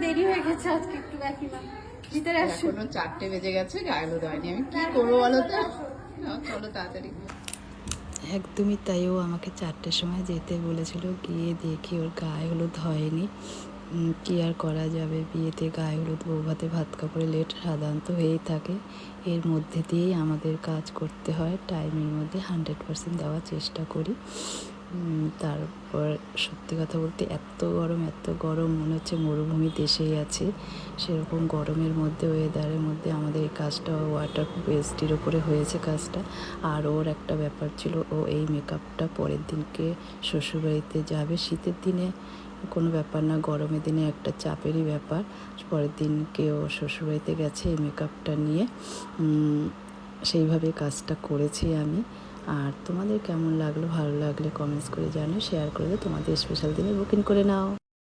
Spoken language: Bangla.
দেরি হয়ে গেছে আজকে, একটু বাকি না। ভিতরে আসো। এখনো 4টে বেজে গেছে, গায়ে হলুদ হয়নি। আমি কি করবো বলো তো? চলো তাড়াতাড়ি। একদমই তাই, ও আমাকে 4টের সময় যেতে বলেছিল, গিয়ে দেখি ওর গায়ে হলুদ হয়নি। কি আর করা যাবে, বিয়েতে গায়ে হলুদ, বৌভাতে ভাত কাপড়ে লেট সাধারণত হয়েই থাকে। এর মধ্যে দিয়েই আমাদের কাজ করতে হয়, টাইমের মধ্যে 100% দেওয়ার চেষ্টা করি। তারপর সত্যি কথা বলতে এত গরম মনে হচ্ছে মরুভূমি দেশেই আছে। সেরকম গরমের মধ্যে, ওয়েদারের মধ্যে আমাদের এই কাজটা ওয়াটারপ্রুফ এসডির ওপরে হয়েছে কাজটা। আর ওর একটা ব্যাপার ছিল, ও এই মেকআপটা পরের দিনকে শ্বশুরবাড়িতে যাবে। শীতের দিনে কোনো ব্যাপার না, গরমের দিনে একটা চাপেরই ব্যাপার। পরের দিনকে ও শ্বশুরবাড়িতে গেছে এই মেকআপটা নিয়ে। সেইভাবে কাজটা করেছি আমি। আর তোমাদের কেমন লাগলো, ভালো লাগলে কমেন্টস করে জানো, শেয়ার করে দাও, তোমাদের স্পেশাল দিনে বুকিং করে নাও।